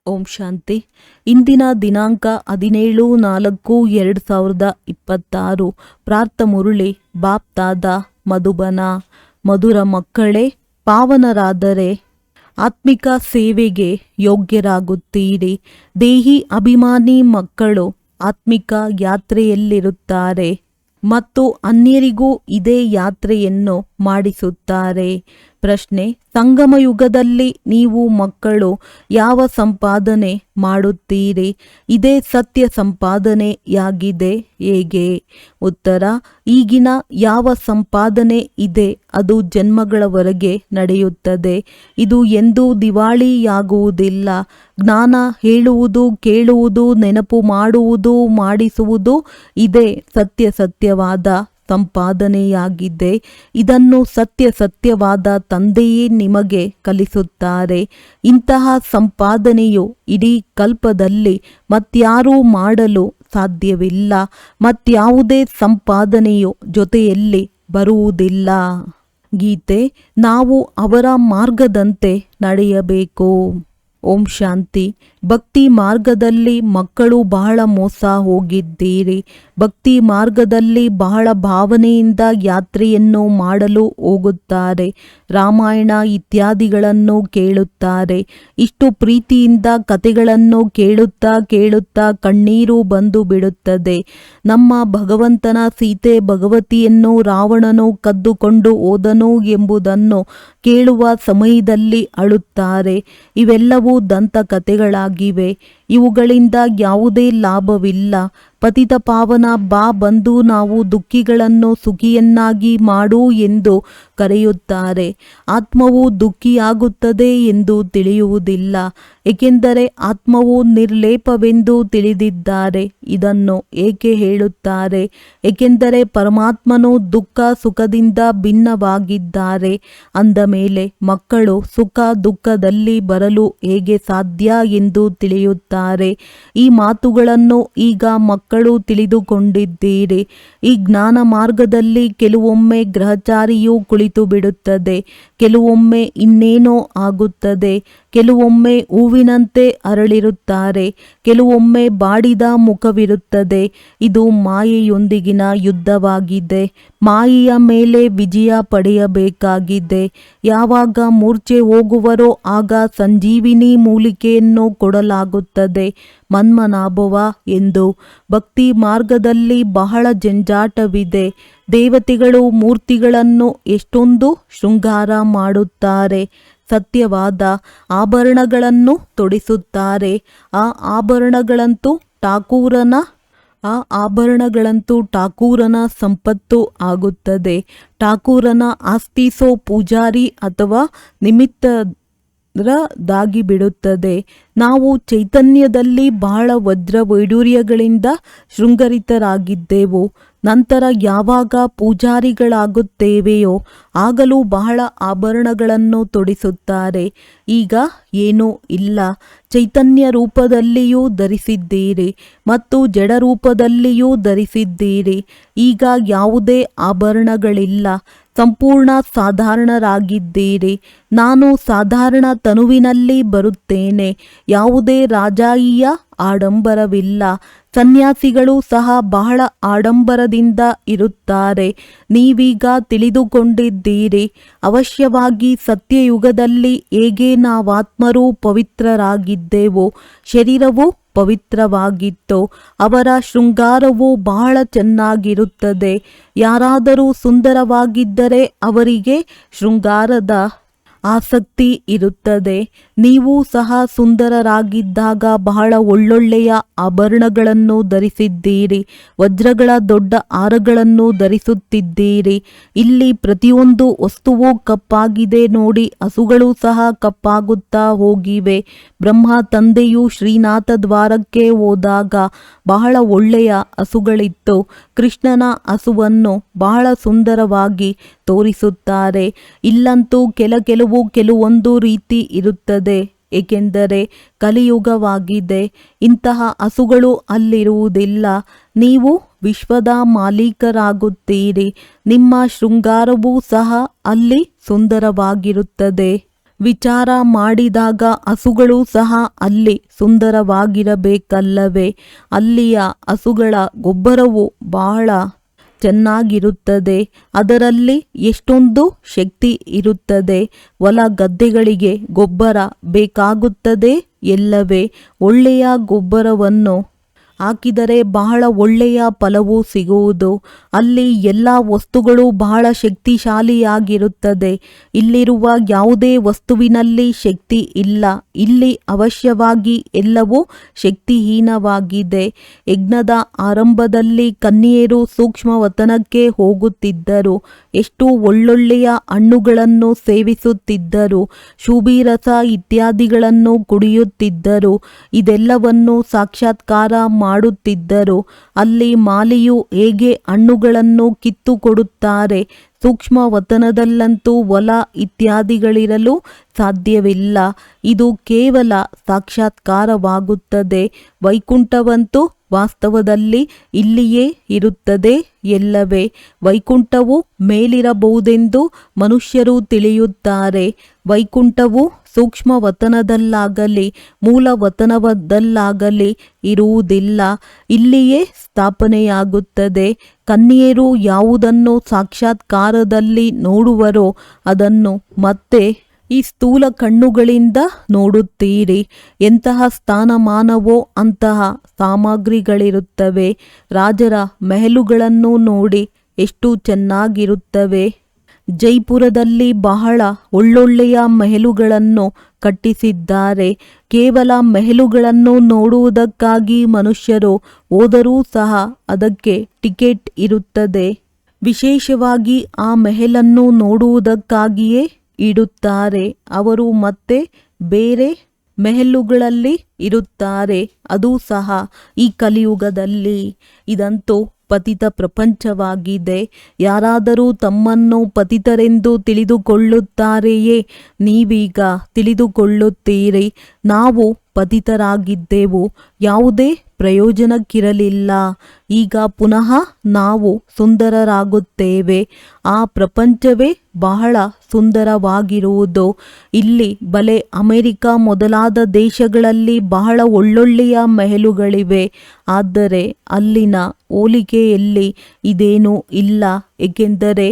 ಓಂ ಶಾಂತಿ. ಇಂದಿನ ದಿನಾಂಕ 17/4/2026. ಪ್ರಾರ್ಥ ಮುರುಳಿ ಬಾಪ್ ದಾದಾ ಮಧುಬನ. ಮಧುರ ಮಕ್ಕಳೇ, ಪಾವನರಾದರೆ ಆತ್ಮಿಕ ಸೇವೆಗೆ ಯೋಗ್ಯರಾಗುತ್ತೀರಿ. ದೇಹಿ ಅಭಿಮಾನಿ ಮಕ್ಕಳು ಆತ್ಮಿಕ ಯಾತ್ರೆಯಲ್ಲಿರುತ್ತಾರೆ ಮತ್ತು ಅನ್ಯರಿಗೂ ಇದೇ ಯಾತ್ರೆಯನ್ನು ಮಾಡಿಸುತ್ತಾರೆ. ಪ್ರಶ್ನೆ: ಸಂಗಮ ಯುಗದಲ್ಲಿ ನೀವು ಮಕ್ಕಳು ಯಾವ ಸಂಪಾದನೆ ಮಾಡುತ್ತೀರಿ? ಇದೇ ಸತ್ಯ ಸಂಪಾದನೆಯಾಗಿದೆ ಹೇಗೆ? ಉತ್ತರ: ಈಗಿನ ಯಾವ ಸಂಪಾದನೆ ಇದೆ ಅದು ಜನ್ಮಗಳವರೆಗೆ ನಡೆಯುತ್ತದೆ. ಇದು ಎಂದೂ ದಿವಾಳಿಯಾಗುವುದಿಲ್ಲ. ಜ್ಞಾನ ಹೇಳುವುದು, ಕೇಳುವುದು, ನೆನಪು ಮಾಡುವುದು, ಮಾಡಿಸುವುದು ಇದೇ ಸತ್ಯವಾದ ಸಂಪಾದನೆಯಾಗಿದೆ. ಇದನ್ನು ಸತ್ಯವಾದ ತಂದೆಯೇ ನಿಮಗೆ ಕಲಿಸುತ್ತಾರೆ. ಇಂತಹ ಸಂಪಾದನೆಯು ಇಡೀ ಕಲ್ಪದಲ್ಲಿ ಮತ್ಯಾರೂ ಮಾಡಲು ಸಾಧ್ಯವಿಲ್ಲ. ಮತ್ಯಾವುದೇ ಸಂಪಾದನೆಯು ಜೊತೆಯಲ್ಲಿ ಬರುವುದಿಲ್ಲ. ಗೀತೆ: ನಾವು ಅವರ ಮಾರ್ಗದಂತೆ ನಡೆಯಬೇಕು. ಓಂ ಶಾಂತಿ. ಭಕ್ತಿ ಮಾರ್ಗದಲ್ಲಿ ಮಕ್ಕಳು ಬಹಳ ಮೋಸ ಹೋಗಿದ್ದೀರಿ. ಭಕ್ತಿ ಮಾರ್ಗದಲ್ಲಿ ಬಹಳ ಭಾವನೆಯಿಂದ ಯಾತ್ರೆಯನ್ನು ಮಾಡಲು ಹೋಗುತ್ತಾರೆ. ರಾಮಾಯಣ ಇತ್ಯಾದಿಗಳನ್ನು ಕೇಳುತ್ತಾರೆ. ಇಷ್ಟು ಪ್ರೀತಿಯಿಂದ ಕಥೆಗಳನ್ನು ಕೇಳುತ್ತಾ ಕಣ್ಣೀರು ಬಂದು ಬಿಡುತ್ತದೆ. ನಮ್ಮ ಭಗವಂತನ ಸೀತೆ ಭಗವತಿಯನ್ನು ರಾವಣನು ಕದ್ದುಕೊಂಡು ಹೋದನು ಎಂಬುದನ್ನು ಕೇಳುವ ಸಮಯದಲ್ಲಿ ಅಳುತ್ತಾರೆ. ಇವೆಲ್ಲವೂ ದಂತಕಥೆಗಳಾಗಿವೆ. ಇವುಗಳಿಂದ ಯಾವುದೇ ಲಾಭವಿಲ್ಲ. ಪತಿತ ಪಾವನ ಬಾ ಬಂದು ನಾವು ದುಃಖಿಗಳನ್ನು ಸುಖಿಯನ್ನಾಗಿ ಮಾಡು ಎಂದು ಕರೆಯುತ್ತಾರೆ. ಆತ್ಮವು ದುಃಖಿಯಾಗುತ್ತದೆ ಎಂದು ತಿಳಿಯುವುದಿಲ್ಲ, ಏಕೆಂದರೆ ಆತ್ಮವು ನಿರ್ಲೇಪವೆಂದು ತಿಳಿದಿದ್ದಾರೆ. ಇದನ್ನು ಏಕೆ ಹೇಳುತ್ತಾರೆ? ಏಕೆಂದರೆ ಪರಮಾತ್ಮನು ದುಃಖ ಸುಖದಿಂದ ಭಿನ್ನವಾಗಿದ್ದಾರೆ. ಅಂದ ಮೇಲೆ ಮಕ್ಕಳು ಸುಖ ದುಃಖದಲ್ಲಿ ಬರಲು ಹೇಗೆ ಸಾಧ್ಯ ಎಂದು ತಿಳಿಯುತ್ತಾರೆ. ಈ ಮಾತುಗಳನ್ನು ಈಗ ಮಕ್ಕಳು ತಿಳಿದುಕೊಂಡಿದ್ದೀರಿ. ಈ ಜ್ಞಾನ ಮಾರ್ಗದಲ್ಲಿ ಕೆಲವೊಮ್ಮೆ ಗ್ರಹಚಾರಿಯು ಕುಳಿತು ಬಿಡುತ್ತದೆ, ಕೆಲವೊಮ್ಮೆ ಇನ್ನೇನೋ ಆಗುತ್ತದೆ, ಕೆಲವೊಮ್ಮೆ ಹೂವಿನಂತೆ ಅರಳಿರುತ್ತಾರೆ, ಕೆಲವೊಮ್ಮೆ ಬಾಡಿದ ಮುಖವಿರುತ್ತದೆ. ಇದು ಮಾಯೆಯೊಂದಿಗಿನ ಯುದ್ಧವಾಗಿದೆ. ಮಾಯೆಯ ಮೇಲೆ ವಿಜಯ ಪಡೆಯಬೇಕಾಗಿದೆ. ಯಾವಾಗ ಮೂರ್ಛೆ ಹೋಗುವರೋ ಆಗ ಸಂಜೀವಿನಿ ಮೂಲಿಕೆಯನ್ನು ಕೊಡಲಾಗುತ್ತದೆ, ಮನ್ಮನಾಭವ ಎಂದು. ಭಕ್ತಿ ಮಾರ್ಗದಲ್ಲಿ ಬಹಳ ಜಂಜಾಟವಿದೆ. ದೇವತೆಗಳು ಮೂರ್ತಿಗಳನ್ನು ಎಷ್ಟೊಂದು ಶೃಂಗಾರ ಮಾಡುತ್ತಾರೆ. ಸತ್ಯವಾದ ಆಭರಣಗಳನ್ನು ತೊಡಿಸುತ್ತಾರೆ. ಆ ಆಭರಣಗಳಂತೂ ಠಾಕೂರನ ಸಂಪತ್ತು ಆಗುತ್ತದೆ. ಠಾಕೂರನ ಆಸ್ತಿಸೋ ಪೂಜಾರಿ ಅಥವಾ ನಿಮಿತ್ತರದಾಗಿ ಬಿಡುತ್ತದೆ. ನಾವು ಚೈತನ್ಯದಲ್ಲಿ ಬಹಳ ವಜ್ರ ವೈಡೂರ್ಯಗಳಿಂದ ಶೃಂಗರಿತರಾಗಿದ್ದೆವು. ನಂತರ ಯಾವಾಗ ಪೂಜಾರಿಗಳಾಗುತ್ತೇವೆಯೋ ಆಗಲೂ ಬಹಳ ಆಭರಣಗಳನ್ನು ತೊಡಿಸುತ್ತಾರೆ. ಈಗ ಏನೂ ಇಲ್ಲ. ಚೈತನ್ಯ ರೂಪದಲ್ಲಿಯೂ ಧರಿಸಿದ್ದೀರಿ ಮತ್ತು ಜಡ ರೂಪದಲ್ಲಿಯೂ ಧರಿಸಿದ್ದೀರಿ. ಈಗ ಯಾವುದೇ ಆಭರಣಗಳಿಲ್ಲ. ಸಂಪೂರ್ಣ ಸಾಧಾರಣರಾಗಿದ್ದೀರಿ. ನಾನು ಸಾಧಾರಣ ತನುವಿನಲ್ಲಿ ಬರುತ್ತೇನೆ. ಯಾವುದೇ ರಾಜಾಯಿಯ ಆಡಂಬರವಿಲ್ಲ. ಸನ್ಯಾಸಿಗಳು ಸಹ ಬಹಳ ಆಡಂಬರದಿಂದ ಇರುತ್ತಾರೆ. ನೀವೀಗ ತಿಳಿದುಕೊಂಡಿದ್ದೀರಿ. ಅವಶ್ಯವಾಗಿ ಸತ್ಯಯುಗದಲ್ಲಿ ಹೇಗೆ ನಾವಾತ್ಮರು ಪವಿತ್ರರಾಗಿದ್ದೆವೋ, ಶರೀರವು ಪವಿತ್ರವಾಗಿತ್ತು. ಅವರ ಶೃಂಗಾರವು ಬಹಳ ಚೆನ್ನಾಗಿರುತ್ತದೆ. ಯಾರಾದರೂ ಸುಂದರವಾಗಿದ್ದರೆ ಅವರಿಗೆ ಶೃಂಗಾರದ ಆಸಕ್ತಿ ಇರುತ್ತದೆ. ನೀವು ಸಹ ಸುಂದರರಾಗಿದ್ದಾಗ ಬಹಳ ಒಳ್ಳೊಳ್ಳೆಯ ಆಭರಣಗಳನ್ನು ಧರಿಸಿದ್ದೀರಿ. ವಜ್ರಗಳ ದೊಡ್ಡ ಹಾರಗಳನ್ನು ಧರಿಸುತ್ತಿದ್ದೀರಿ. ಇಲ್ಲಿ ಪ್ರತಿಯೊಂದು ವಸ್ತುವು ಕಪ್ಪಾಗಿದೆ ನೋಡಿ. ಹಸುಗಳು ಸಹ ಕಪ್ಪಾಗುತ್ತಾ ಹೋಗಿವೆ. ಬ್ರಹ್ಮ ತಂದೆಯು ಶ್ರೀನಾಥ ದ್ವಾರಕ್ಕೆ ಹೋದಾಗ ಬಹಳ ಒಳ್ಳೆಯ ಹಸುಗಳಿತ್ತು. ಕೃಷ್ಣನ ಹಸುವನ್ನು ಬಹಳ ಸುಂದರವಾಗಿ ತೋರಿಸುತ್ತಾರೆ. ಇಲ್ಲಂತೂ ಕೆಲವೊಂದು ರೀತಿ ಇರುತ್ತದೆ, ಏಕೆಂದರೆ ಕಲಿಯುಗವಾಗಿದೆ. ಇಂತಹ ಹಸುಗಳು ಅಲ್ಲಿರುವುದಿಲ್ಲ. ನೀವು ವಿಶ್ವದ ಮಾಲೀಕರಾಗುತ್ತೀರಿ. ನಿಮ್ಮ ಶೃಂಗಾರವೂ ಸಹ ಅಲ್ಲಿ ಸುಂದರವಾಗಿರುತ್ತದೆ. ವಿಚಾರ ಮಾಡಿದಾಗ ಹಸುಗಳು ಸಹ ಅಲ್ಲಿ ಸುಂದರವಾಗಿರಬೇಕಲ್ಲವೇ? ಅಲ್ಲಿಯ ಹಸುಗಳ ಗೊಬ್ಬರವು ಬಹಳ ಚೆನ್ನಾಗಿರುತ್ತದೆ. ಅದರಲ್ಲಿ ಎಷ್ಟೊಂದು ಶಕ್ತಿ ಇರುತ್ತದೆ. ಹೊಲ ಗದ್ದೆಗಳಿಗೆ ಗೊಬ್ಬರ ಬೇಕಾಗುತ್ತದೆ ಎಲ್ಲವೇ? ಒಳ್ಳೆಯ ಗೊಬ್ಬರವನ್ನು ಹಾಕಿದರೆ ಬಹಳ ಒಳ್ಳೆಯ ಫಲವು ಸಿಗುವುದು. ಅಲ್ಲಿ ಎಲ್ಲ ವಸ್ತುಗಳು ಬಹಳ ಶಕ್ತಿಶಾಲಿಯಾಗಿರುತ್ತದೆ. ಇಲ್ಲಿರುವ ಯಾವುದೇ ವಸ್ತುವಿನಲ್ಲಿ ಶಕ್ತಿ ಇಲ್ಲ. ಇಲ್ಲಿ ಅವಶ್ಯವಾಗಿ ಎಲ್ಲವೂ ಶಕ್ತಿಹೀನವಾಗಿದೆ. ಯಜ್ಞದ ಆರಂಭದಲ್ಲಿ ಕನ್ಯೆಯರು ಸೂಕ್ಷ್ಮವತನಕ್ಕೆ ಹೋಗುತ್ತಿದ್ದರು. ಎಷ್ಟು ಒಳ್ಳೊಳ್ಳೆಯ ಹಣ್ಣುಗಳನ್ನು ಸೇವಿಸುತ್ತಿದ್ದರು. ಶುಭಿರಸ ಇತ್ಯಾದಿಗಳನ್ನು ಕುಡಿಯುತ್ತಿದ್ದರು. ಇದೆಲ್ಲವನ್ನು ಸಾಕ್ಷಾತ್ಕಾರ ಮಾಡುತ್ತಿದ್ದರು. ಅಲ್ಲಿ ಮಾಲಿಯು ಹೇಗೆ ಹಣ್ಣುಗಳನ್ನು ಕಿತ್ತುಕೊಡುತ್ತಾರೆ. ಸೂಕ್ಷ್ಮವತನದಲ್ಲಂತೂ ಹೊಲ ಇತ್ಯಾದಿಗಳಿರಲು ಸಾಧ್ಯವಿಲ್ಲ. ಇದು ಕೇವಲ ಸಾಕ್ಷಾತ್ಕಾರವಾಗುತ್ತದೆ. ವೈಕುಂಠವಂತೂ ವಾಸ್ತವದಲ್ಲಿ ಇಲ್ಲಿಯೇ ಇರುತ್ತದೆ ಎಲ್ಲವೇ? ವೈಕುಂಠವು ಮೇಲಿರಬಹುದೆಂದು ಮನುಷ್ಯರು ತಿಳಿಯುತ್ತಾರೆ. ವೈಕುಂಠವು ಸೂಕ್ಷ್ಮವತನದಲ್ಲಾಗಲಿ ಮೂಲವತನದಲ್ಲಾಗಲಿ ಇರುವುದಿಲ್ಲ. ಇಲ್ಲಿಯೇ ಸ್ಥಾಪನೆಯಾಗುತ್ತದೆ. ಕನ್ಯೆಯರು ಯಾವುದನ್ನು ಸಾಕ್ಷಾತ್ಕಾರದಲ್ಲಿ ನೋಡುವರೋ ಅದನ್ನು ಮತ್ತೆ ಈ ಸ್ಥೂಲ ಕಣ್ಣುಗಳಿಂದ ನೋಡುತ್ತೀರಿ. ಎಂತಹ ಸ್ಥಾನಮಾನವೋ ಅಂತಹ ಸಾಮಗ್ರಿಗಳಿರುತ್ತವೆ. ರಾಜರ ಮೆಹಲುಗಳನ್ನು ನೋಡಿ ಎಷ್ಟು ಚೆನ್ನಾಗಿರುತ್ತವೆ. ಜೈಪುರದಲ್ಲಿ ಬಹಳ ಒಳ್ಳೊಳ್ಳೆಯ ಮೆಹಲುಗಳನ್ನು ಕಟ್ಟಿಸಿದ್ದಾರೆ. ಕೇವಲ ಮೆಹಲುಗಳನ್ನು ನೋಡುವುದಕ್ಕಾಗಿ ಮನುಷ್ಯರು ಹೋದರೂ ಸಹ ಅದಕ್ಕೆ ಟಿಕೆಟ್ ಇರುತ್ತದೆ. ವಿಶೇಷವಾಗಿ ಆ ಮೆಹಲನ್ನು ನೋಡುವುದಕ್ಕಾಗಿಯೇ ಇಡುತ್ತಾರೆ. ಅವರು ಮತ್ತೆ ಬೇರೆ ಮೆಹಲುಗಳಲ್ಲಿ ಇರುತ್ತಾರೆ. ಅದು ಸಹ ಈ ಕಲಿಯುಗದಲ್ಲಿ. ಇದಂತೂ ಪತಿತ ಪ್ರಪಂಚವಾಗಿದೆ. ಯಾರಾದರೂ ತಮ್ಮನ್ನು ಪತಿತರೆಂದು ತಿಳಿದುಕೊಳ್ಳುತ್ತಾರೆಯೇ? ನೀವೀಗ ತಿಳಿದುಕೊಳ್ಳುತ್ತೀರಿ. ನಾವು ಪತಿತರಾಗಿದ್ದೆವು, ಯಾವುದೇ ಪ್ರಯೋಜನಕ್ಕಿರಲಿಲ್ಲ. ಈಗ ಪುನಃ ನಾವು ಸುಂದರರಾಗುತ್ತೇವೆ. ಆ ಪ್ರಪಂಚವೇ ಬಹಳ ಸುಂದರವಾಗಿರುವುದು. ಇಲ್ಲಿ ಬಲೆ ಅಮೆರಿಕ ಮೊದಲಾದ ದೇಶಗಳಲ್ಲಿ ಬಹಳ ಒಳ್ಳೊಳ್ಳೆಯ ಮೆಹಲುಗಳಿವೆ. ಆದರೆ ಅಲ್ಲಿನ ಹೋಲಿಕೆಯಲ್ಲಿ ಇದೇನೂ ಇಲ್ಲ. ಏಕೆಂದರೆ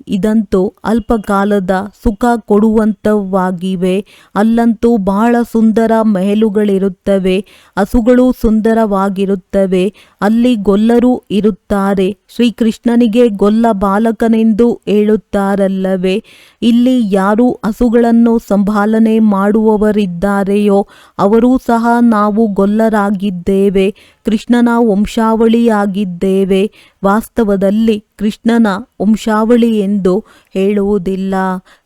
ಇದಂತೂ ಅಲ್ಪಕಾಲದ ಸುಖ ಕೊಡುವಂಥವಾಗಿವೆ. ಅಲ್ಲಂತೂ ಬಹಳ ಸುಂದರ ಮೆಹಲುಗಳಿರುತ್ತವೆ. ಹಸುಗಳು ಸುಂದರವಾಗಿರುತ್ತವೆ. ಅಲ್ಲಿ ಗೊಲ್ಲರೂ ಇರುತ್ತಾರೆ. ಶ್ರೀಕೃಷ್ಣನಿಗೆ ಗೊಲ್ಲ ಬಾಲಕನೆಂದು ಹೇಳುತ್ತಾರಲ್ಲವೇ? ಇಲ್ಲಿ ಯಾರು ಹಸುಗಳನ್ನು ಸಂಭಾಲನೆ ಮಾಡುವವರಿದ್ದಾರೆಯೋ ಅವರೂ ಸಹ ನಾವು ಗೊಲ್ಲರಾಗಿದ್ದೇವೆ. ಕೃಷ್ಣನ ವಂಶಾವಳಿಯಾಗಿದ್ದೇವೆ. ವಾಸ್ತವದಲ್ಲಿ ಕೃಷ್ಣನ ವಂಶಾವಳಿ ಎಂದು ಹೇಳುವುದಿಲ್ಲ.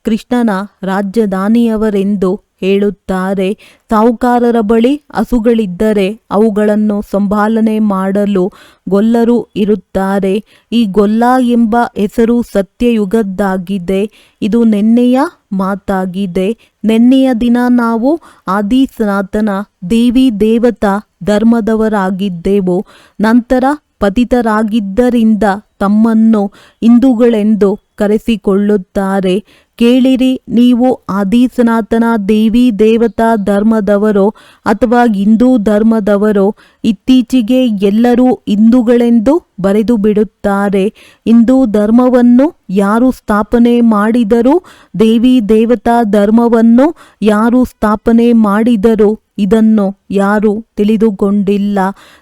ಕೃಷ್ಣನ ರಾಜಧಾನಿಯವರೆಂದು ಹೇಳುತ್ತಾರೆ. ಸಾಹುಕಾರರ ಬಳಿ ಹಸುಗಳಿದ್ದರೆ ಅವುಗಳನ್ನು ಸಂಭಾಲನೆ ಮಾಡಲು ಗೊಲ್ಲರು ಇರುತ್ತಾರೆ. ಈ ಗೊಲ್ಲ ಎಂಬ ಹೆಸರು ಸತ್ಯಯುಗದ್ದಾಗಿದೆ. ಇದು ನೆನ್ನೆಯ ಮಾತಾಗಿದೆ. ನೆನ್ನೆಯ ದಿನ ನಾವು ಆದಿ ಸನಾತನ ದೇವಿ ದೇವತಾ ಧರ್ಮದವರಾಗಿದ್ದೆವು. ನಂತರ ಪತಿತರಾಗಿದ್ದರಿಂದ ತಮ್ಮನ್ನು ಹಿಂದೂಗಳೆಂದು ಕರೆಸಿಕೊಳ್ಳುತ್ತಾರೆ. ಕೇಳಿರಿ, ನೀವು ಆದಿ ಸನಾತನ ದೇವಿ ದೇವತಾ ಧರ್ಮದವರೋ ಅಥವಾ ಹಿಂದೂ ಧರ್ಮದವರೋ? ಇತ್ತೀಚೆಗೆ ಎಲ್ಲರೂ ಹಿಂದೂಗಳೆಂದು ಬರೆದು ಬಿಡುತ್ತಾರೆ. ಹಿಂದೂ ಧರ್ಮವನ್ನು ಯಾರು ಸ್ಥಾಪನೆ ಮಾಡಿದರು? ದೇವಿ ದೇವತಾ ಧರ್ಮವನ್ನು ಯಾರು ಸ್ಥಾಪನೆ ಮಾಡಿದರು? ಇದನ್ನು ಯಾರೂ ತಿಳಿದುಕೊಂಡಿಲ್ಲ.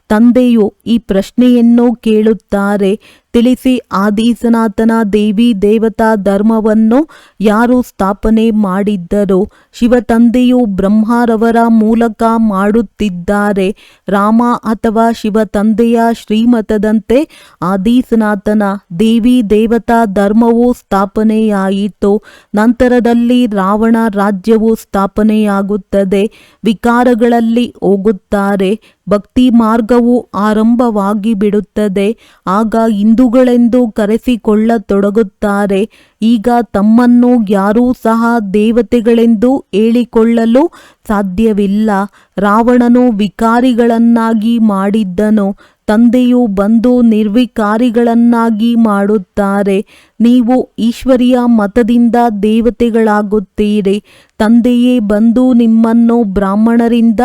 ತಂದೆಯು ಈ ಪ್ರಶ್ನೆಯನ್ನು ಕೇಳುತ್ತಾರೆ. ತಿಳಿಸಿ, ಆದಿ ಸನಾತನ ದೇವಿ ದೇವತಾ ಧರ್ಮವನ್ನು ಯಾರು ಸ್ಥಾಪನೆ ಮಾಡಿದ್ದರು? ಶಿವತಂದೆಯು ಬ್ರಹ್ಮರವರ ಮೂಲಕ ಮಾಡುತ್ತಿದ್ದಾರೆ. ರಾಮ ಅಥವಾ ಶಿವತಂದೆಯ ಶ್ರೀಮತದಂತೆ ಆದಿ ಸನಾತನ ದೇವಿ ದೇವತಾ ಧರ್ಮವು ಸ್ಥಾಪನೆಯಾಯಿತು. ನಂತರದಲ್ಲಿ ರಾವಣ ರಾಜ್ಯವು ಸ್ಥಾಪನೆಯಾಗುತ್ತದೆ. ವಿಕಾರಗಳಲ್ಲಿ ಹೋಗುತ್ತಾರೆ. ಭಕ್ತಿ ಮಾರ್ಗವು ಆರಂಭವಾಗಿ ಬಿಡುತ್ತದೆ. ಆಗ ಹಿಂದೂಗಳೆಂದು ಕರೆಸಿಕೊಳ್ಳತೊಡಗುತ್ತಾರೆ. ಈಗ ತಮ್ಮನ್ನು ಯಾರೂ ಸಹ ದೇವತೆಗಳೆಂದು ಹೇಳಿಕೊಳ್ಳಲು ಸಾಧ್ಯವಿಲ್ಲ. ರಾವಣನು ವಿಕಾರಿಗಳನ್ನಾಗಿ ಮಾಡಿದ್ದನು. ತಂದೆಯು ಬಂದು ನಿರ್ವಿಕಾರಿಗಳನ್ನಾಗಿ ಮಾಡುತ್ತಾರೆ. ನೀವು ಈಶ್ವರಿಯ ಮತದಿಂದ ದೇವತೆಗಳಾಗುತ್ತೀರಿ. ತಂದೆಯೇ ಬಂದು ನಿಮ್ಮನ್ನು ಬ್ರಾಹ್ಮಣರಿಂದ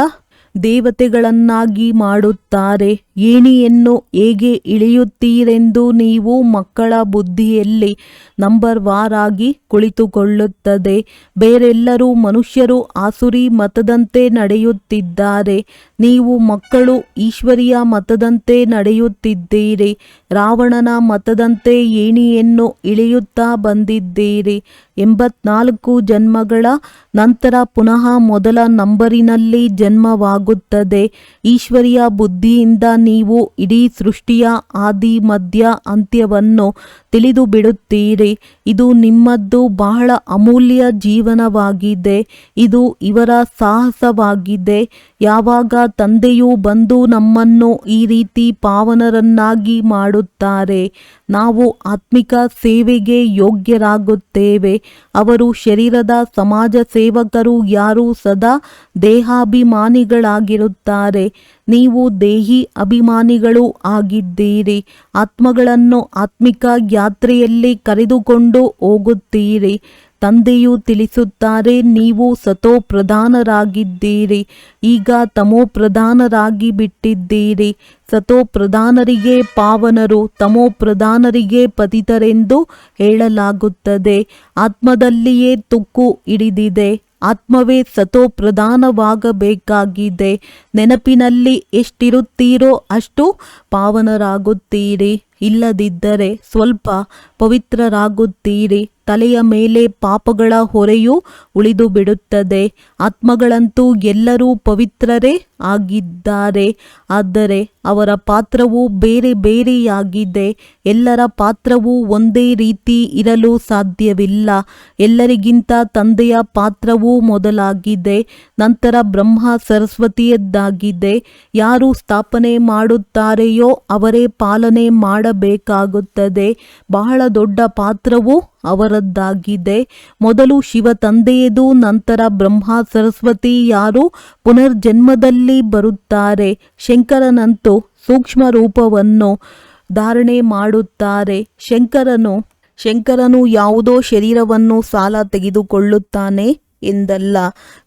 ದೇವತೆಗಳನ್ನಾಗಿ ಮಾಡುತ್ತಾರೆ. ಏಣಿಯನ್ನು ಹೇಗೆ ಇಳಿಯುತ್ತೀರೆಂದು ನೀವು ಮಕ್ಕಳ ಬುದ್ಧಿಯಲ್ಲಿ ನಂಬರ್ ವಾರಾಗಿ ಕುಳಿತುಕೊಳ್ಳುತ್ತದೆ. ಬೇರೆಲ್ಲರೂ ಮನುಷ್ಯರು ಆಸುರಿ ಮತದಂತೆ ನಡೆಯುತ್ತಿದ್ದಾರೆ. ನೀವು ಮಕ್ಕಳು ಈಶ್ವರಿಯ ಮತದಂತೆ ನಡೆಯುತ್ತಿದ್ದೀರಿ. ರಾವಣನ ಮತದಂತೆ ಏಣಿಯನ್ನು ಇಳಿಯುತ್ತಾ ಬಂದಿದ್ದೀರಿ. 84 ಜನ್ಮಗಳ ನಂತರ ಪುನಃ ಮೊದಲ ನಂಬರಿನಲ್ಲಿ ಜನ್ಮವಾಗುತ್ತದೆ. ಈಶ್ವರಿಯ ಬುದ್ಧಿಯಿಂದ ನೀವು ಇಡೀ ಸೃಷ್ಟಿಯ ಆದಿ ಮಧ್ಯ ಅಂತ್ಯವನ್ನು ತಿಳಿದು ಬಿಡುತ್ತೀರಿ. ಇದು ನಿಮ್ಮದ್ದು ಬಹಳ ಅಮೂಲ್ಯ ಜೀವನವಾಗಿದೆ. ಇದು ಇವರ ಸಾಹಸವಾಗಿದೆ. ಯಾವಾಗ ತಂದೆಯು ಬಂದು ನಮ್ಮನ್ನು ಈ ರೀತಿ ಪಾವನರನ್ನಾಗಿ ಮಾಡುತ್ತಾರೆ, ನಾವು ಆತ್ಮಿಕ ಸೇವೆಗೆ ಯೋಗ್ಯರಾಗುತ್ತೇವೆ. ಅವರು ಶರೀರದ ಸಮಾಜ ಸೇವಕರು ಯಾರು ಸದಾ ದೇಹಾಭಿಮಾನಿಗಳಾಗಿರುತ್ತಾರೆ. ನೀವು ದೇಹಿ ಅಭಿಮಾನಿಗಳು ಆಗಿದ್ದೀರಿ. ಆತ್ಮಗಳನ್ನು ಆತ್ಮಿಕ ಯಾತ್ರೆಯಲ್ಲಿ ಕರೆದುಕೊಂಡು ಹೋಗುತ್ತೀರಿ. ತಂದೆಯು ತಿಳಿಸುತ್ತಾರೆ, ನೀವು ಸತೋ ಪ್ರಧಾನರಾಗಿದ್ದೀರಿ, ಈಗ ತಮೋ ಪ್ರಧಾನರಾಗಿ ಬಿಟ್ಟಿದ್ದೀರಿ. ಸತೋ ಪ್ರಧಾನರಿಗೆ ಪಾವನರು, ತಮೋ ಪ್ರಧಾನರಿಗೆ ಪತಿತರೆಂದು ಹೇಳಲಾಗುತ್ತದೆ. ಆತ್ಮದಲ್ಲಿಯೇ ತುಕ್ಕು ಹಿಡಿದಿದೆ. ಆತ್ಮವೇ ಸತೋ ಪ್ರಧಾನವಾಗಬೇಕಾಗಿದೆ. ನೆನಪಿನಲ್ಲಿ ಎಷ್ಟಿರುತ್ತೀರೋ ಅಷ್ಟು ಪಾವನರಾಗುತ್ತೀರಿ. ಇಲ್ಲದಿದ್ದರೆ ಸ್ವಲ್ಪ ಪವಿತ್ರರಾಗುತ್ತೀರಿ. ತಲೆಯ ಮೇಲೆ ಪಾಪಗಳ ಹೊರೆಯು ಉಳಿದು ಬಿಡುತ್ತದೆ. ಆತ್ಮಗಳಂತೂ ಎಲ್ಲರೂ ಪವಿತ್ರರೇ ಆಗಿದ್ದಾರೆ. ಆದರೆ ಅವರ ಪಾತ್ರವು ಬೇರೆ ಬೇರೆಯಾಗಿದೆ. ಎಲ್ಲರ ಪಾತ್ರವು ಒಂದೇ ರೀತಿ ಇರಲು ಸಾಧ್ಯವಿಲ್ಲ. ಎಲ್ಲರಿಗಿಂತ ತಂದೆಯ ಪಾತ್ರವು ಮೊದಲಾಗಿದೆ, ನಂತರ ಬ್ರಹ್ಮ ಸರಸ್ವತಿಯದ್ದಾಗಿದೆ. ಯಾರು ಸ್ಥಾಪನೆ ಮಾಡುತ್ತಾರೆಯೋ ಅವರೇ ಪಾಲನೆ ಮಾಡಬೇಕಾಗುತ್ತದೆ. ಬಹಳ ದೊಡ್ಡ ಪಾತ್ರವು ಅವರದ್ದಾಗಿದೆ. ಮೊದಲು ಶಿವ ತಂದೆಯದು, ನಂತರ ಬ್ರಹ್ಮ ಸರಸ್ವತಿ ಯಾರು ಪುನರ್ಜನ್ಮದಲ್ಲಿ ಬರುತ್ತಾರೆ. ಶಂಕರನಂತೂ ಸೂಕ್ಷ್ಮ ರೂಪವನ್ನು ಧಾರಣೆ ಮಾಡುತ್ತಾರೆ. ಶಂಕರನು ಯಾವುದೋ ಶರೀರವನ್ನು ಸಾಲ ತೆಗೆದುಕೊಳ್ಳುತ್ತಾನೆ ಎಂದಲ್ಲ.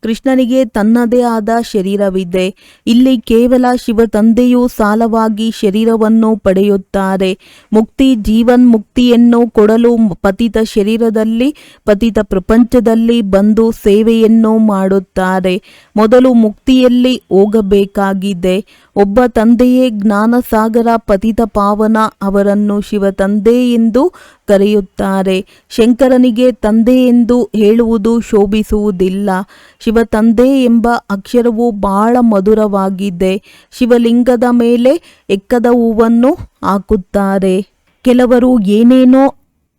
ಕೃಷ್ಣನಿಗೆ ತನ್ನದೇ ಆದ ಶರೀರವಿದೆ. ಇಲ್ಲಿ ಕೇವಲ ಶಿವ ತಂದೆಯು ಸಾಲವಾಗಿ ಶರೀರವನ್ನು ಪಡೆಯುತ್ತಾರೆ. ಮುಕ್ತಿ ಜೀವನ್ಮುಕ್ತಿಯನ್ನು ಕೊಡಲು ಪತಿತ ಶರೀರದಲ್ಲಿ ಪತಿತ ಪ್ರಪಂಚದಲ್ಲಿ ಬಂದು ಸೇವೆಯನ್ನು ಮಾಡುತ್ತಾರೆ. ಮೊದಲು ಮುಕ್ತಿಯಲ್ಲಿ ಹೋಗಬೇಕಾಗಿದೆ. ಒಬ್ಬ ತಂದೆಯೇ ಜ್ಞಾನಸಾಗರ ಪತಿತ ಪಾವನ. ಅವರನ್ನು ಶಿವ ತಂದೆ ಎಂದು ಕರೆಯುತ್ತಾರೆ. ಶಂಕರನಿಗೆ ತಂದೆ ಎಂದು ಹೇಳುವುದು ಶೋಭಿಸುವುದಿಲ್ಲ. ಶಿವ ತಂದೆ ಎಂಬ ಅಕ್ಷರವು ಬಹಳ ಮಧುರವಾಗಿದೆ. ಶಿವಲಿಂಗದ ಮೇಲೆ ಎಕ್ಕದ ಹೂವನ್ನು ಹಾಕುತ್ತಾರೆ. ಕೆಲವರು ಏನೇನೋ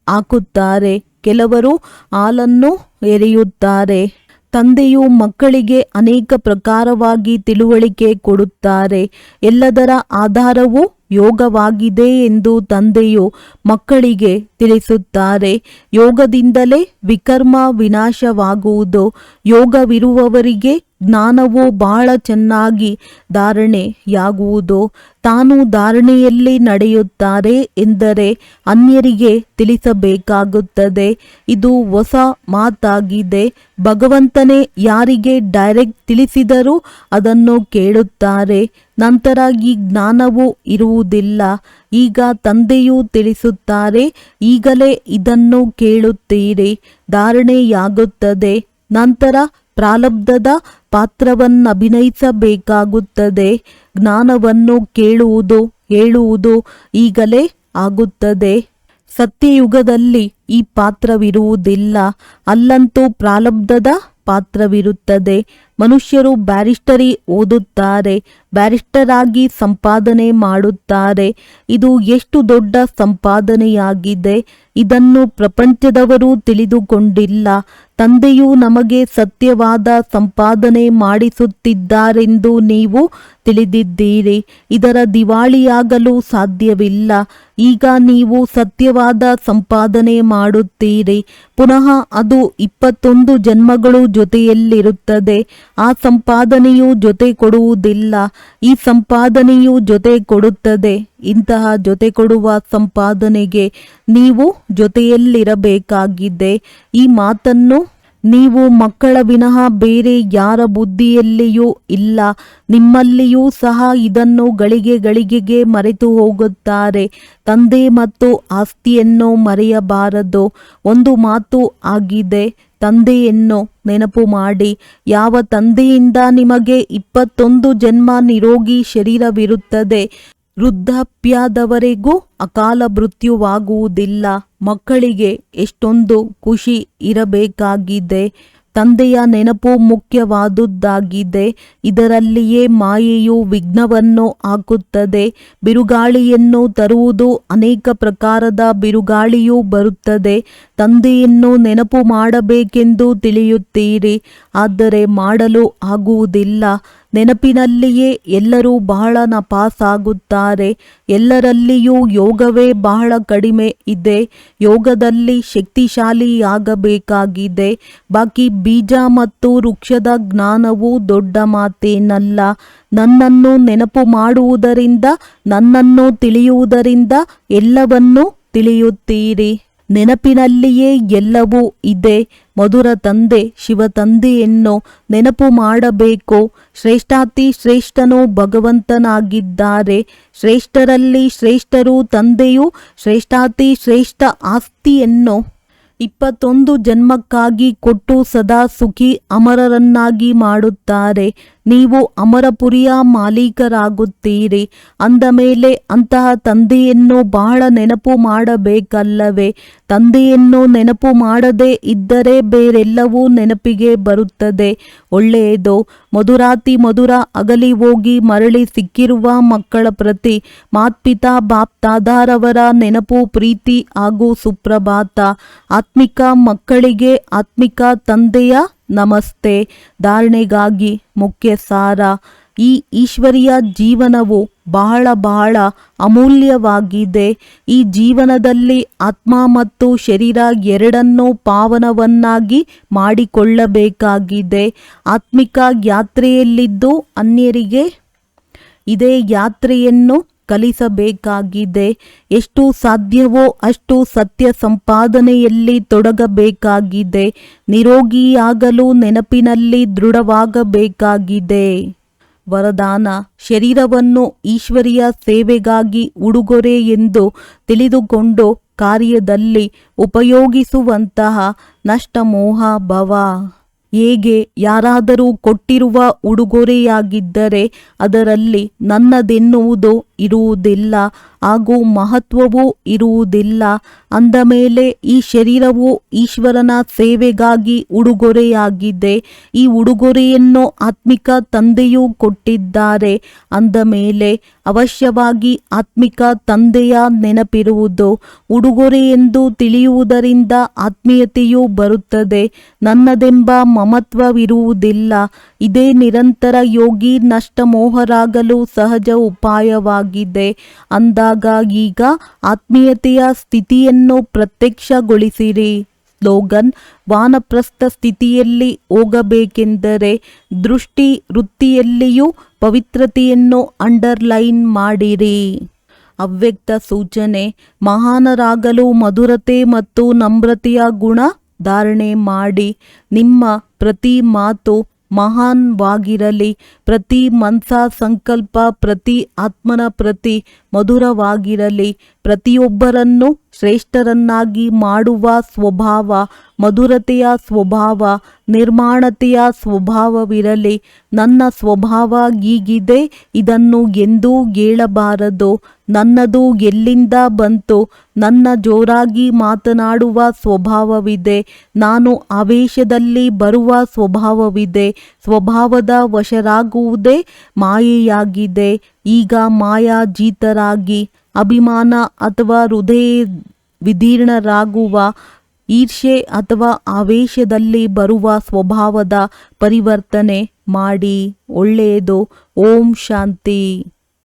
ಹಾಕುತ್ತಾರೆ. ಕೆಲವರು ಹಾಲನ್ನು ಎರೆಯುತ್ತಾರೆ. ತಂದೆಯು ಮಕ್ಕಳಿಗೆ ಅನೇಕ ಪ್ರಕಾರವಾಗಿ ತಿಳುವಳಿಕೆ ಕೊಡುತ್ತಾರೆ. ಎಲ್ಲದರ ಆಧಾರವು ಯೋಗವಾಗಿದೆ ಎಂದು ತಂದೆಯು ಮಕ್ಕಳಿಗೆ ತಿಳಿಸುತ್ತಾರೆ. ಯೋಗದಿಂದಲೇ ವಿಕರ್ಮ ವಿನಾಶವಾಗುವುದು. ಯೋಗವಿರುವವರಿಗೆ ಜ್ಞಾನವು ಬಹಳ ಚೆನ್ನಾಗಿ ಧಾರಣೆಯಾಗುವುದು. ತಾನು ಧಾರಣೆಯಲ್ಲಿ ನಡೆಯುತ್ತಾರೆ ಎಂದರೆ ಅನ್ಯರಿಗೆ ತಿಳಿಸಬೇಕಾಗುತ್ತದೆ. ಇದು ಹೊಸ ಮಾತಾಗಿದೆ. ಭಗವಂತನೇ ಯಾರಿಗೆ ಡೈರೆಕ್ಟ್ ತಿಳಿಸಿದರೂ ಅದನ್ನು ಕೇಳುತ್ತಾರೆ. ನಂತರ ಈ ಜ್ಞಾನವು ಇರುವುದಿಲ್ಲ. ಈಗ ತಂದೆಯು ತಿಳಿಸುತ್ತಾರೆ, ಈಗಲೇ ಇದನ್ನು ಕೇಳುತ್ತೀರಿ, ಧಾರಣೆಯಾಗುತ್ತದೆ. ನಂತರ ಪ್ರಾರಬ್ಧದ ಪಾತ್ರವನ್ನಭಿನಯಿಸಬೇಕಾಗುತ್ತದೆ. ಜ್ಞಾನವನ್ನು ಕೇಳುವುದು ಹೇಳುವುದು ಈಗಲೇ ಆಗುತ್ತದೆ. ಸತ್ಯಯುಗದಲ್ಲಿ ಈ ಪಾತ್ರವಿರುವುದಿಲ್ಲ. ಅಲ್ಲಂತೂ ಪ್ರಾರಬ್ಧದ ಪಾತ್ರವಿರುತ್ತದೆ. ಮನುಷ್ಯರು ಬ್ಯಾರಿಸ್ಟರಿ ಓದುತ್ತಾರೆ, ಬ್ಯಾರಿಸ್ಟರ್ ಆಗಿ ಸಂಪಾದನೆ ಮಾಡುತ್ತಾರೆ. ಇದು ಎಷ್ಟು ದೊಡ್ಡ ಸಂಪಾದನೆಯಾಗಿದೆ. ಇದನ್ನು ಪ್ರಪಂಚದವರು ತಿಳಿದುಕೊಂಡಿಲ್ಲ. ತಂದೆಯು ನಮಗೆ ಸತ್ಯವಾದ ಸಂಪಾದನೆ ಮಾಡಿಸುತ್ತಿದ್ದಾರೆಂದು ನೀವು ತಿಳಿದಿದ್ದೀರಿ. ಇದರ ದಿವಾಳಿಯಾಗಲು ಸಾಧ್ಯವಿಲ್ಲ. ಈಗ ನೀವು ಸತ್ಯವಾದ ಸಂಪಾದನೆ ಮಾಡುತ್ತೀರಿ. ಪುನಃ ಅದು 21 ಜನ್ಮಗಳು ಜೊತೆಯಲ್ಲಿರುತ್ತದೆ. ಆ ಸಂಪಾದನೆಯು ಜೊತೆ ಕೊಡುವುದಿಲ್ಲ, ಈ ಸಂಪಾದನೆಯು ಜೊತೆ ಕೊಡುತ್ತದೆ. ಇಂತಹ ಜೊತೆ ಕೊಡುವ ಸಂಪಾದನೆಗೆ ನೀವು ಜೊತೆಯಲ್ಲಿರಬೇಕಾಗಿದೆ. ಈ ಮಾತನ್ನು ನೀವು ಮಕ್ಕಳ ವಿನಃ ಬೇರೆ ಯಾರ ಬುದ್ಧಿಯಲ್ಲಿಯೂ ಇಲ್ಲ. ನಿಮ್ಮಲ್ಲಿಯೂ ಸಹ ಇದನ್ನು ಗಳಿಗೆಗೆ ಮರೆತು ಹೋಗುತ್ತಾರೆ. ತಂದೆ ಮತ್ತು ಆಸ್ತಿಯನ್ನು ಮರೆಯಬಾರದು. ಒಂದು ಮಾತು ಆಗಿದೆ, ತಂದೆಯನ್ನು ನೆನಪು ಮಾಡಿ. ಯಾವ ತಂದೆಯಿಂದ ನಿಮಗೆ 21 ಜನ್ಮ ನಿರೋಗಿ ಶರೀರವಿರುತ್ತದೆ, ವೃದ್ಧಾಪ್ಯದವರೆಗೂ ಅಕಾಲ ಮೃತ್ಯುವಾಗುವುದಿಲ್ಲ. ಮಕ್ಕಳಿಗೆ ಎಷ್ಟೊಂದು ಖುಷಿ ಇರಬೇಕಾಗಿದೆ. ತಂದೆಯ ನೆನಪು ಮುಖ್ಯವಾದುದಾಗಿದೆ. ಇದರಲ್ಲಿಯೇ ಮಾಯೆಯು ವಿಘ್ನವನ್ನು ಹಾಕುತ್ತದೆ. ಬಿರುಗಾಳಿಯನ್ನು ತರುವುದು, ಅನೇಕ ಪ್ರಕಾರದ ಬಿರುಗಾಳಿಯೂ ಬರುತ್ತದೆ. ತಂದೆಯನ್ನು ನೆನಪು ಮಾಡಬೇಕೆಂದು ತಿಳಿಯುತ್ತೀರಿ, ಆದರೆ ಮಾಡಲು ಆಗುವುದಿಲ್ಲ. ನೆನಪಿನಲ್ಲಿಯೇ ಎಲ್ಲರೂ ಬಹಳ ನಪಾಸಾಗುತ್ತಾರೆ. ಎಲ್ಲರಲ್ಲಿಯೂ ಯೋಗವೇ ಬಹಳ ಕಡಿಮೆ ಇದೆ. ಯೋಗದಲ್ಲಿ ಶಕ್ತಿಶಾಲಿಯಾಗಬೇಕಾಗಿದೆ. ಬಾಕಿ ಬೀಜ ಮತ್ತು ವೃಕ್ಷದ ಜ್ಞಾನವು ದೊಡ್ಡ ಮಾತೇನಲ್ಲ. ನನ್ನನ್ನು ನೆನಪು ಮಾಡುವುದರಿಂದ, ನನ್ನನ್ನು ತಿಳಿಯುವುದರಿಂದ ಎಲ್ಲವನ್ನೂ ತಿಳಿಯುತ್ತೀರಿ. ನೆನಪಿನಲ್ಲಿಯೇ ಎಲ್ಲವೂ ಇದೆ. ಮಧುರ ತಂದೆ ಶಿವತಂದೆಯನ್ನು ನೆನಪು ಮಾಡಬೇಕು. ಶ್ರೇಷ್ಠಾತಿ ಶ್ರೇಷ್ಠನು ಭಗವಂತನಾಗಿದ್ದಾರೆ. ಶ್ರೇಷ್ಠರಲ್ಲಿ ಶ್ರೇಷ್ಠರು ತಂದೆಯು ಶ್ರೇಷ್ಠಾತಿ ಶ್ರೇಷ್ಠ ಆಸ್ತಿಯನ್ನು 21 ಜನ್ಮಕ್ಕಾಗಿ ಕೊಟ್ಟು ಸದಾ ಸುಖಿ ಅಮರರನ್ನಾಗಿ ಮಾಡುತ್ತಾರೆ. ನೀವು ಅಮರಪುರಿಯ ಮಾಲೀಕರಾಗುತ್ತೀರಿ. ಅಂದ ಮೇಲೆ ಅಂತಹ ತಂದೆಯನ್ನು ಬಹಳ ನೆನಪು ಮಾಡಬೇಕಲ್ಲವೇ? ತಂದೆಯನ್ನು ನೆನಪು ಮಾಡದೇ ಇದ್ದರೆ ಬೇರೆಲ್ಲವೂ ನೆನಪಿಗೆ ಬರುತ್ತದೆ. ಒಳ್ಳೆಯದು. ಮಧುರಾತಿ ಮಧುರ ಅಗಲಿ ಹೋಗಿ ಮರಳಿ ಸಿಕ್ಕಿರುವ ಮಕ್ಕಳ ಪ್ರತಿ ಮಾತ್ಪಿತಾ ಬಾಪ್ ದಾದಾರವರ ನೆನಪು, ಪ್ರೀತಿ ಹಾಗೂ ಸುಪ್ರಭಾತ. ಆತ್ಮಿಕ ಮಕ್ಕಳಿಗೆ ಆತ್ಮಿಕ ತಂದೆಯ ನಮಸ್ತೆ. ಧಾರಣೆಗಾಗಿ ಮುಖ್ಯ ಸಾರ. ಈ ಈಶ್ವರಿಯ ಜೀವನವು ಬಹಳ ಬಹಳ ಅಮೂಲ್ಯವಾಗಿದೆ. ಈ ಜೀವನದಲ್ಲಿ ಆತ್ಮ ಮತ್ತು ಶರೀರ ಎರಡನ್ನೂ ಪಾವನವನ್ನಾಗಿ ಮಾಡಿಕೊಳ್ಳಬೇಕಾಗಿದೆ. ಆತ್ಮಿಕ ಯಾತ್ರೆಯಲ್ಲಿದ್ದು ಅನ್ಯರಿಗೆ ಇದೇ ಯಾತ್ರೆಯನ್ನು ಕಲಿಸಬೇಕಾಗಿದೆ. ಎಷ್ಟು ಸಾಧ್ಯವೋ ಅಷ್ಟು ಸತ್ಯ ಸಂಪಾದನೆಯಲ್ಲಿ ತೊಡಗಬೇಕಾಗಿದೆ. ನಿರೋಗಿಯಾಗಲು ನೆನಪಿನಲ್ಲಿ ದೃಢವಾಗಬೇಕಾಗಿದೆ. ವರದಾನ: ಶರೀರವನ್ನು ಈಶ್ವರಿಯ ಸೇವೆಗಾಗಿ ಉಡುಗೊರೆ ಎಂದು ತಿಳಿದುಕೊಂಡು ಕಾರ್ಯದಲ್ಲಿ ಉಪಯೋಗಿಸುವಂತಹ ನಷ್ಟಮೋಹ ಭವ. ಹೇಗೆ ಯಾರಾದರೂ ಕೊಟ್ಟಿರುವ ಉಡುಗೊರೆಯಾಗಿದ್ದರೆ ಅದರಲ್ಲಿ ನನ್ನದೆನ್ನುವುದು ಇರುವುದಿಲ್ಲ ಹಾಗೂ ಮಹತ್ವವೂ ಇರುವುದಿಲ್ಲ. ಅಂದ ಮೇಲೆ ಈ ಶರೀರವು ಈಶ್ವರನ ಸೇವೆಗಾಗಿ ಉಡುಗೊರೆಯಾಗಿದೆ. ಈ ಉಡುಗೊರೆಯನ್ನು ಆತ್ಮಿಕ ತಂದೆಯೂ ಕೊಟ್ಟಿದ್ದಾರೆ. ಅಂದ ಮೇಲೆ ಅವಶ್ಯವಾಗಿ ಆತ್ಮಿಕ ತಂದೆಯ ನೆನಪಿರುವುದು. ಉಡುಗೊರೆ ಎಂದು ತಿಳಿಯುವುದರಿಂದ ಆತ್ಮೀಯತೆಯೂ ಬರುತ್ತದೆ. ನನ್ನದೆಂಬ ಮಮತ್ವವಿರುವುದಿಲ್ಲ. ಇದೇ ನಿರಂತರ ಯೋಗಿ ನಷ್ಟಮೋಹರಾಗಲು ಸಹಜ ಉಪಾಯವಾಗಿದೆ. ಅಂದಾಗ ಈಗ ಆತ್ಮೀಯತೆಯ ಸ್ಥಿತಿಯನ್ನು ಪ್ರತ್ಯಕ್ಷಗೊಳಿಸಿರಿ. ಸ್ಲೋಗನ್: ವಾನಪ್ರಸ್ಥ ಸ್ಥಿತಿಯಲ್ಲಿ ಹೋಗಬೇಕೆಂದರೆ ದೃಷ್ಟಿ ವೃತ್ತಿಯಲ್ಲಿಯೂ ಪವಿತ್ರತೆಯನ್ನು ಅಂಡರ್ಲೈನ್ ಮಾಡಿರಿ. ಅವ್ಯಕ್ತ ಸೂಚನೆ: ಮಹಾನರಾಗಲು ಮಧುರತೆ ಮತ್ತು ನಮ್ರತೆಯ ಗುಣ ಧಾರಣೆ ಮಾಡಿ. ನಿಮ್ಮ ಪ್ರತಿ ಮಾತು ಮಹಾನ್ವಾಗಿರಲಿ. ಪ್ರತಿ ಮನಸ ಸಂಕಲ್ಪ ಪ್ರತಿ ಆತ್ಮನ ಪ್ರತಿ ಮಧುರವಾಗಿರಲಿ. ಪ್ರತಿಯೊಬ್ಬರನ್ನು ಶ್ರೇಷ್ಠರನ್ನಾಗಿ ಮಾಡುವ ಸ್ವಭಾವ, ಮಧುರತೆಯ ಸ್ವಭಾವ, ನಿರ್ಮಾಣತೆಯ ಸ್ವಭಾವವಿರಲಿ. ನನ್ನ ಸ್ವಭಾವ ಹೀಗಿದೆ, ಇದನ್ನು ಎಂದೂ ಹೇಳಬಾರದು. ನನ್ನದು ಎಲ್ಲಿಂದ ಬಂತು? ನನ್ನ ಜೋರಾಗಿ ಮಾತನಾಡುವ ಸ್ವಭಾವವಿದೆ. ನಾನು ಆವೇಶದಲ್ಲಿ ಬರುವ ಸ್ವಭಾವವಿದೆ. ಸ್ವಭಾವದ ವಶರಾಗುವುದೇ ಮಾಯೆಯಾಗಿದೆ. ಈಗ ಮಾಯಾಜೀತರಾಗಿ ಅಭಿಮಾನ ಅಥವಾ ಹೃದಯ ವಿದೀರ್ಣರಾಗುವ ಈರ್ಷೆ ಅಥವಾ ಆವೇಶದಲ್ಲಿ ಬರುವ ಸ್ವಭಾವದ ಪರಿವರ್ತನೆ ಮಾಡಿ. ಒಳ್ಳೆಯದು. ಓಂ ಶಾಂತಿ.